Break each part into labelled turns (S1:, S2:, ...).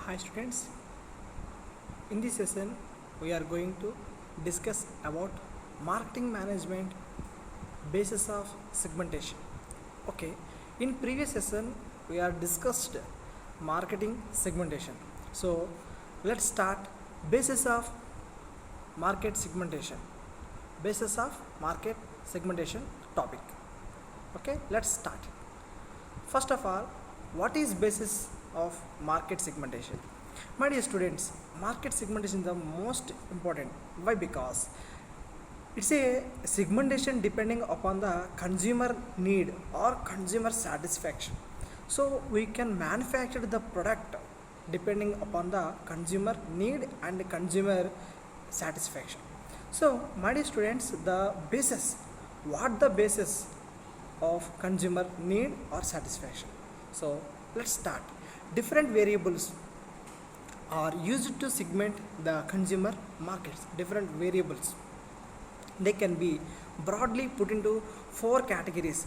S1: Hi students, in this session we are going to discuss about marketing management basis of segmentation. Okay, in previous session we are discussed marketing segmentation. So let's start basis of market segmentation. Basis of market segmentation topic. Okay, let's start. First of all, what is basis of market segmentation? My dear students, market segmentation is the most important. Why? Because it's a segmentation depending upon the consumer need or consumer satisfaction. So we can manufacture the product depending upon the consumer need and consumer satisfaction. So my dear students, the basis, what the basis of consumer need or satisfaction? So let's start. Different variables are used to segment the consumer markets. Different variables, they can be broadly put into four categories.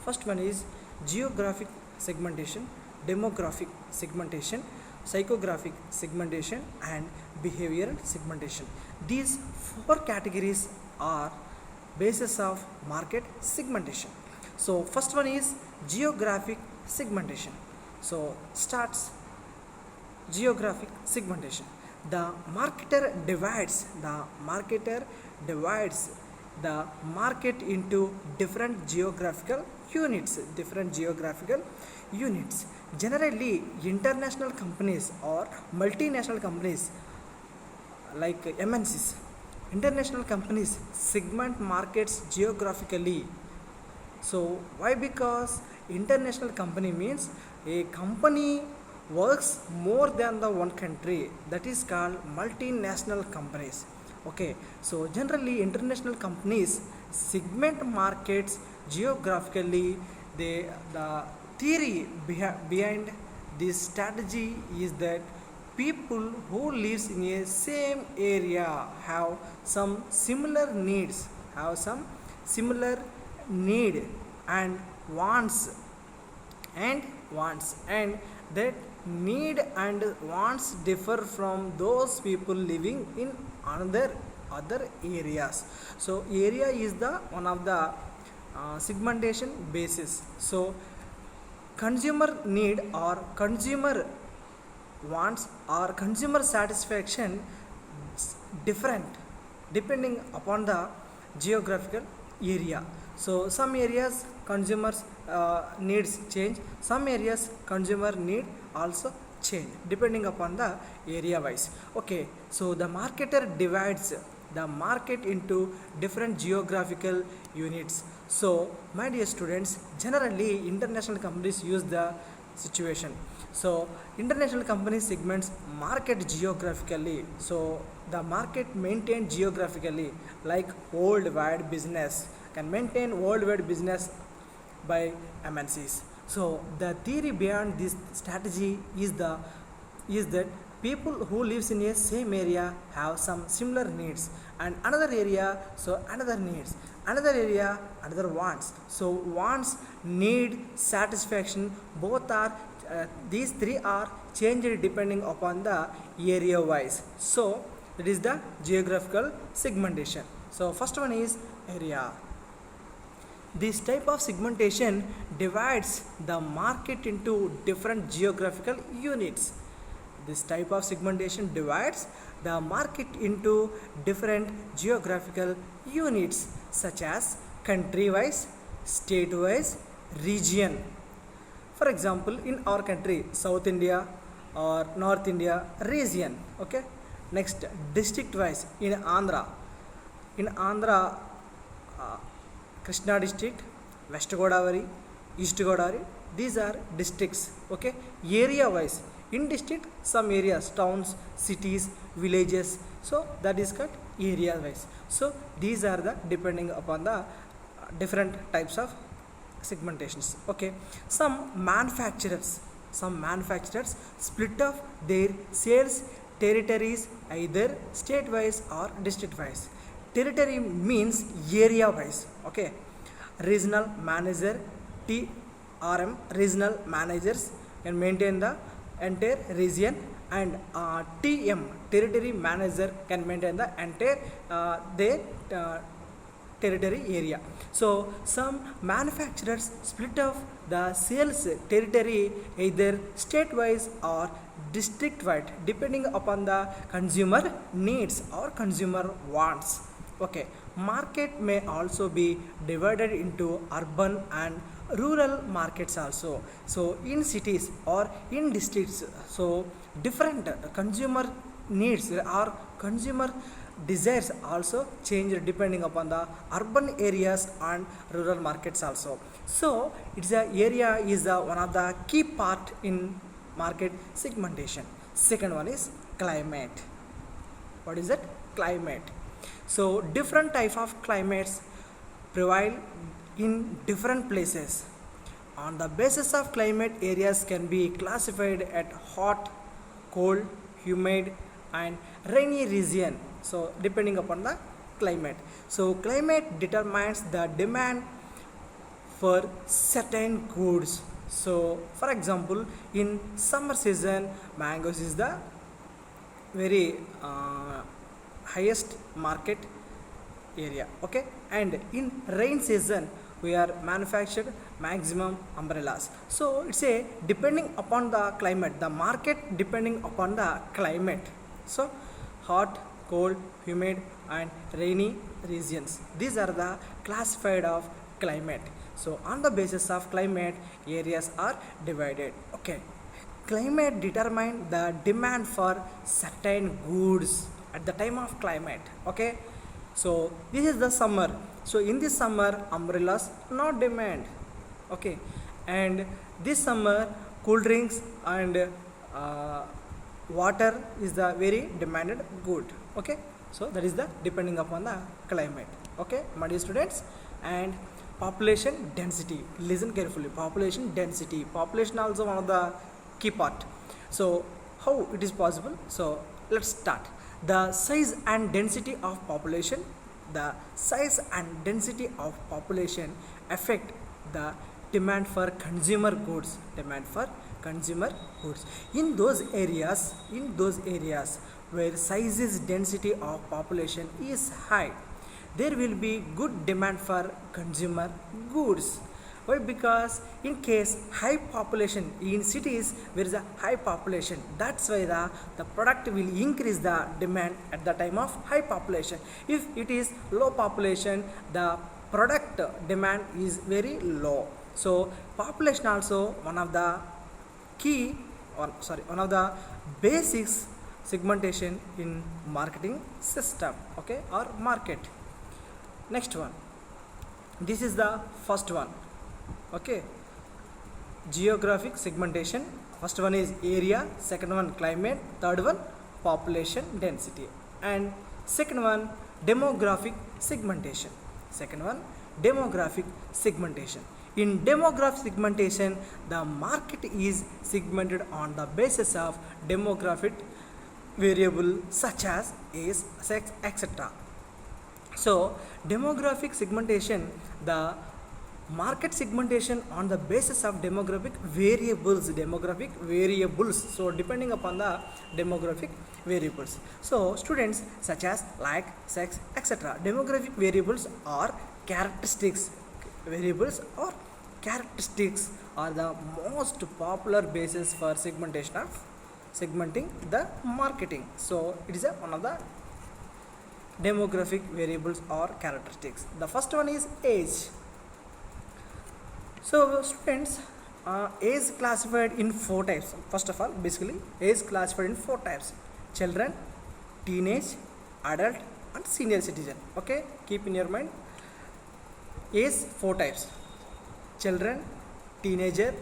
S1: First one is geographic segmentation, demographic segmentation, psychographic segmentation, and behavioral segmentation. These four categories are basis of market segmentation. So first one is geographic segmentation. So starts geographic segmentation. The marketer divides the market into different geographical units. Generally, international companies or multinational companies like MNCs, international companies segment markets geographically. So why? Because international company means a company works more than the one country, that is called multinational companies. Okay, so generally international companies segment markets geographically. The theory behind this strategy is that people who lives in a same area have some similar needs, need and wants, and that need and wants differ from those people living in other areas. So area is the one of the segmentation basis. So consumer need or consumer wants or consumer satisfaction different depending upon the geographical area. So some areas consumers needs change, some areas consumer need also change depending upon the area wise. Okay, so the marketer divides the market into different geographical units. So my dear students, generally international companies use the situation. So international company segments market geographically. So the market maintained geographically, like worldwide business can maintain worldwide business by MNCs. So the theory behind this strategy is that people who lives in a same area have some similar needs, and another area so another needs, another area another wants. So wants, need, satisfaction, both are these three are changed depending upon the area wise. So that is the geographical segmentation. So first one is area. This type of segmentation divides the market into different geographical units. This type of segmentation divides the market into different geographical units such as country wise, state wise, region. For example, in our country, South India or North India, region. Okay. Next, district wise, in Andhra, Krishna district, West Godavari, East Godavari, these are districts. Okay, area wise, in district some areas, towns, cities, villages, so that is called area wise. So these are the depending upon the different types of segmentations. Okay, some manufacturers split off their sales territories either state wise or district wise. Territory means area wise. Okay, regional manager, TRM, regional managers can maintain the entire region, and TM, territory manager, can maintain the entire their territory area. So some manufacturers split off the sales territory either state-wise or district-wide depending upon the consumer needs or consumer wants. Okay, market may also be divided into urban and rural markets also. So in cities or in districts, so different consumer needs or consumer desires also change depending upon the urban areas and rural markets also. So it's a area is one of the key part in market segmentation. Second one is climate. What is it? Climate. So different type of climates prevail in different places. On the basis of climate, areas can be classified at hot, cold, humid and rainy region. So depending upon the climate. So climate determines the demand for certain goods. So for example, in summer season, mangoes is the very highest market area. Okay, and in rain season we are manufactured maximum umbrellas. So it's a depending upon the climate, the market depending upon the climate. So hot, cold, humid and rainy regions, these are the classified of climate. So on the basis of climate, areas are divided. Okay, climate determine the demand for certain goods at the time of climate. Okay, so this is the summer. So in this summer, umbrellas not demand. Okay, and this summer cool drinks and water is the very demanded good. Okay, so that is the depending upon the climate. Okay, my dear students, and population density, listen carefully. Population density, population also one of the key part. So how it is possible? So let's start. The size and density of population, the size and density of population affect the demand for consumer goods. Demand for consumer goods in those areas where sizes density of population is high, there will be good demand for consumer goods. Why? Because in case high population in cities, there is a high population, that's why the product will increase the demand at the time of high population. If it is low population, the product demand is very low. So population also one of the key, or sorry, one of the basics segmentation in marketing system. Okay, or market. Next one, this is the first one. Okay, geographic segmentation. First one is area, second one climate, third one population density, and second one demographic segmentation. Second one demographic segmentation. In demographic segmentation, the market is segmented on the basis of demographic variable such as age, sex, etc. So demographic segmentation, the market segmentation on the basis of demographic variables. So depending upon the demographic variables. So students, such as like, sex, etc. Demographic variables are characteristics. Variables or characteristics are the most popular basis for segmentation of segmenting the marketing. So it is one of the demographic variables or characteristics. The first one is age. So students, age classified in 4 types. First of all, basically age classified in 4 types: children, teenage, adult and senior citizen. Okay, keep in your mind, age 4 types: children, teenager,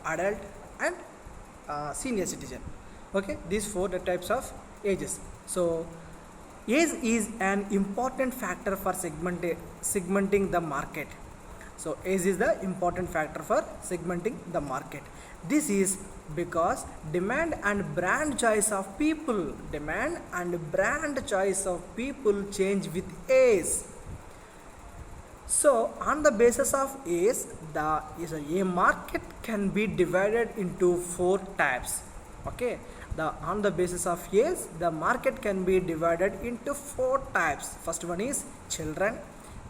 S1: adult and senior citizen. Okay, these 4 types of ages. So age is an important factor for segmenting the market. So age is the important factor for segmenting the market. This is because demand and brand choice of people change with age. So on the basis of age, a market can be divided into 4 types. Okay, on the basis of age, the market can be divided into four types. First one is children,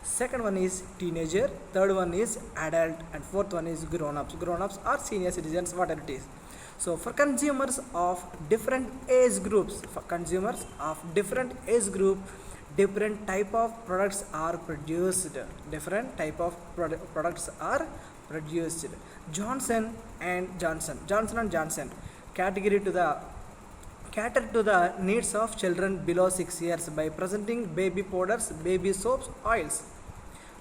S1: second one is teenager, third one is adult, and fourth one is grown-ups. Grown-ups are senior citizens, whatever it is. So for consumers of different age groups, different type of products are produced. Johnson category to the cater to the needs of children below 6 years by presenting baby powders, baby soaps, oils.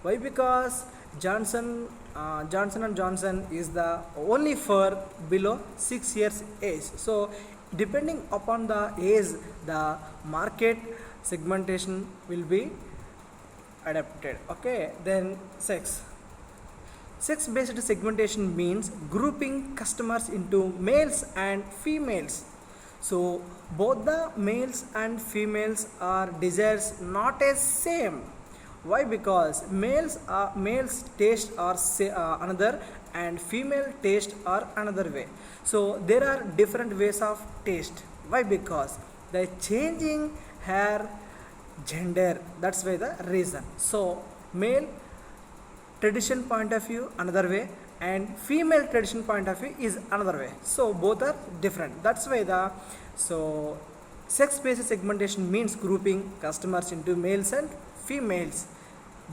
S1: Why? Because Johnson and Johnson is the only for below 6 years age. So depending upon the age, the market segmentation will be adapted. Okay, then sex based segmentation means grouping customers into males and females. So both the males and females are desires not as same. Why? Because males taste are another and female taste are another way. So there are different ways of taste. Why? Because the changing hair gender, that's why the reason. So male tradition point of view another way and female tradition point of view is another way. So both are different. That's why the so sex based segmentation means grouping customers into males and females.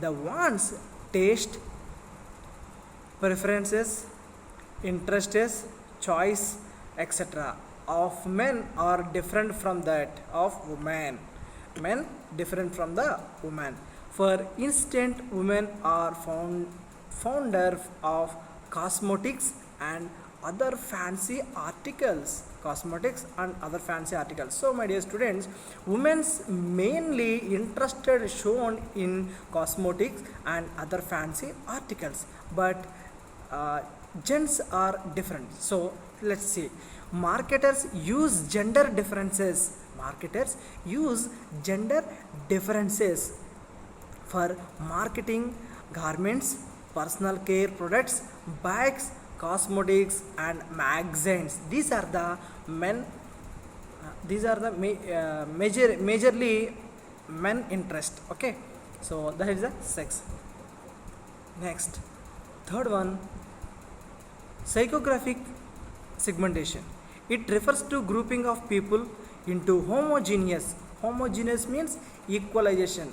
S1: The wants, taste, preferences, interests, choice, etc. of men are different from that of women. Men different from the woman. For instance, women are founder of cosmetics and other fancy articles. So my dear students, women's mainly interested shown in cosmetics and other fancy articles, but gents are different. So let's see. Marketers use gender differences for marketing garments, personal care products, bags, cosmetics, and magazines. These are the majorly men interest. Okay, so that is the sex. Next, third one, psychographic segmentation. It refers to grouping of people into homogeneous means equalization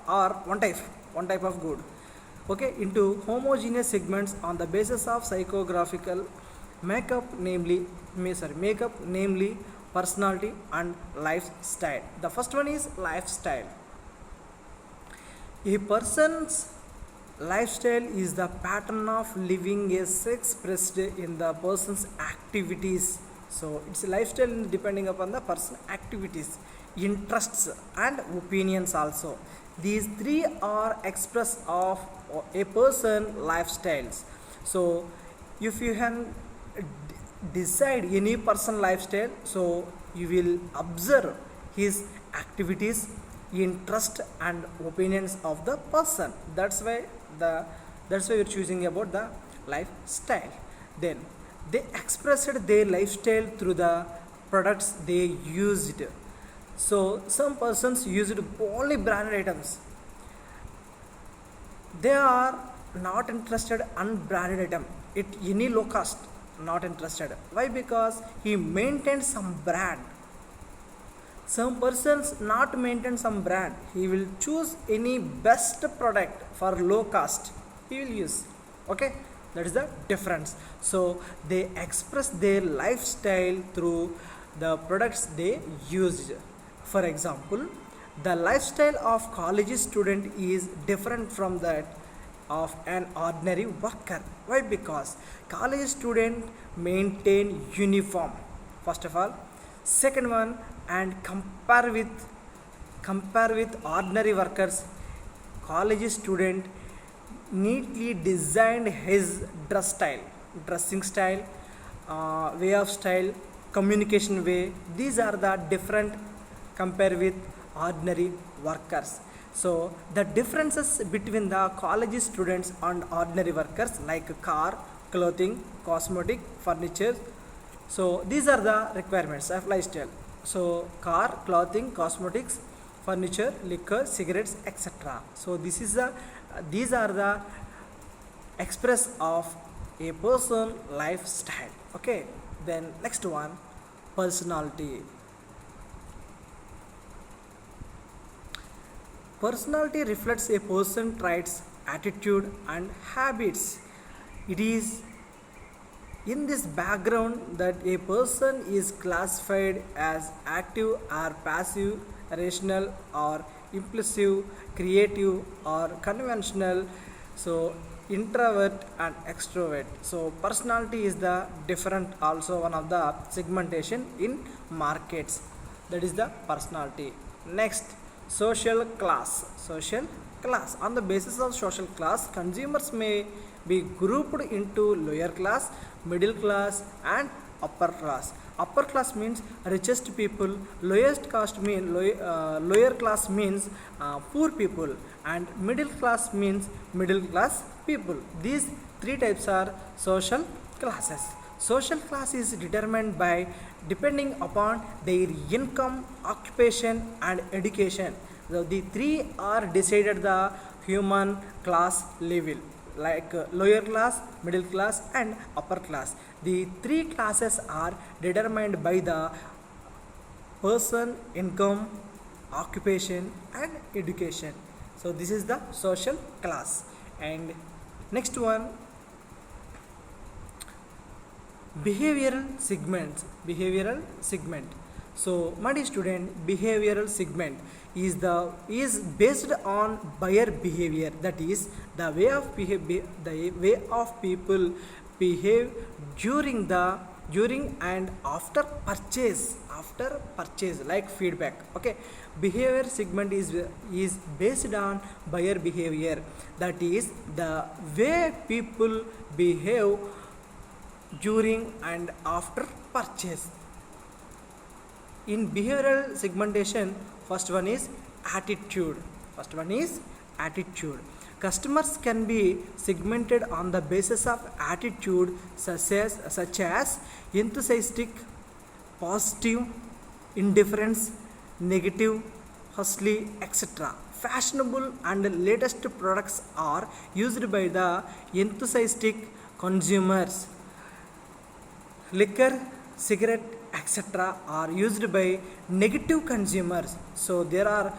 S1: or one type of good. Okay, into homogeneous segments on the basis of psychographical makeup, namely personality and lifestyle. The first one is lifestyle. A person's lifestyle is the pattern of living as expressed in the person's activities. So it's a lifestyle depending upon the person's activities, interests, and opinions also. These three are express of a person lifestyles. So if you can decide any person lifestyle, so you will observe his activities, interest, and opinions of the person. That's why you're choosing about the lifestyle. Then they expressed their lifestyle through the products they used. So some persons used only branded items. They are not interested unbranded item. It any low cost, not interested. Why? Because he maintains some brand. Some persons not maintain some brand. He will choose any best product for low cost. He will use. Okay, that is the difference. So they express their lifestyle through the products they used. For example, the lifestyle of college student is different from that of an ordinary worker. Why? Because college student maintain uniform first of all. Second one, and compare with ordinary workers, college student neatly designed his dressing style, way of style, communication way. These are the different compare with ordinary workers. So the differences between the college students and ordinary workers like car, clothing, cosmetic, furniture, So these are the requirements of lifestyle. So car, clothing, cosmetics, furniture, liquor, cigarettes, etc. So these are the express of a person lifestyle. Okay. Then next one, personality. Personality reflects a person's traits, attitude, and habits. It is in this background that a person is classified as active or passive, rational or impulsive, creative or conventional, so introvert and extrovert. So personality is the different, also one of the segmentation in markets, that is the personality. Next, social class. Social class, on the basis of social class, consumers may be grouped into lower class, middle class and upper class. Upper class means richest people, lowest caste mean lower class means poor people, and middle class means middle class people. These three types are social classes. Social class is determined by depending upon their income, occupation and education. So the three are decided the human class level, like lower class, middle class and upper class. The three classes are determined by the person, income, occupation and education. So this is the social class. And next one, behavioral segment. So my dear student, behavioral segment is based on buyer behavior, that is the way of people behave during and after purchase, like feedback. Okay, behavior segment is based on buyer behavior, that is the way people behave during and after purchase. In behavioral segmentation, first one is attitude. Customers can be segmented on the basis of attitude, such as enthusiastic, positive, indifference, negative, hustly, etc. Fashionable and latest products are used by the enthusiastic consumers. Liquor, cigarette, etc. are used by negative consumers. So there are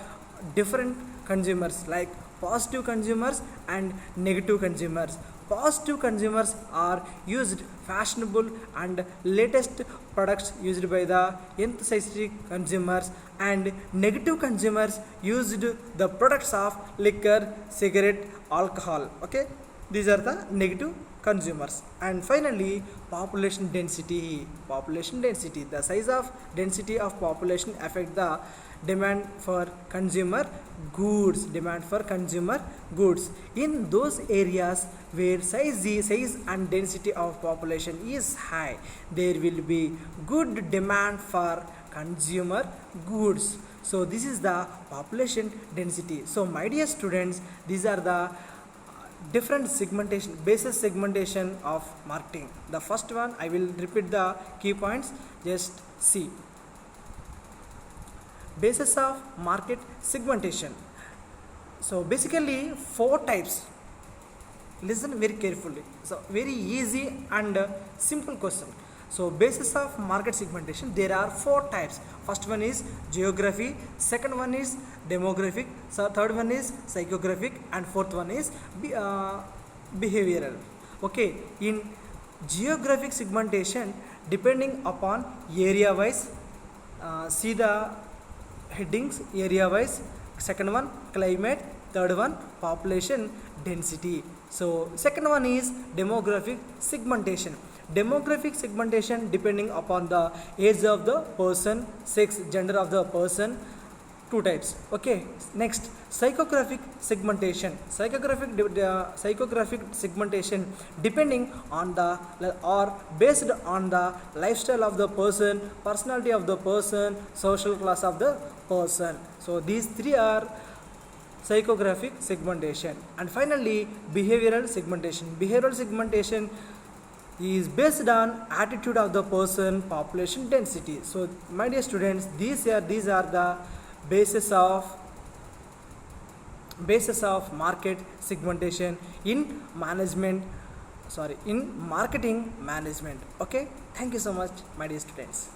S1: different consumers like positive consumers and negative consumers. Positive consumers are used fashionable and latest products used by the enthusiastic consumers, and negative consumers used the products of liquor, cigarette, alcohol. Okay, these are the negative consumers. And finally, population density. The size of density of population affect the demand for consumer goods. In those areas where size and density of population is high, there will be good demand for consumer goods. So this is the population density. So my dear students, these are the different segmentation, basis segmentation of marketing. The first one, I will repeat the key points, just see. Basis of market segmentation. So basically 4 types. Listen very carefully. So very easy and simple question. So basis of market segmentation, there are 4 types. First one is geography, second one is demographic, third one is psychographic, and fourth one is behavioral. Okay, in geographic segmentation, depending upon area wise, see the headings area wise. Second one climate, third one population density. So second one is demographic segmentation. Demographic segmentation depending upon the age of the person, sex, gender of the person, 2 types. Okay, next psychographic segmentation. Psychographic segmentation depending on the or based on the lifestyle of the person, personality of the person, social class of the person. So these 3 are psychographic segmentation. And finally behavioral segmentation. is based on attitude of the person, population density. So my dear students, these are the basis of market segmentation in management, in marketing management. Okay, thank you so much, my dear students.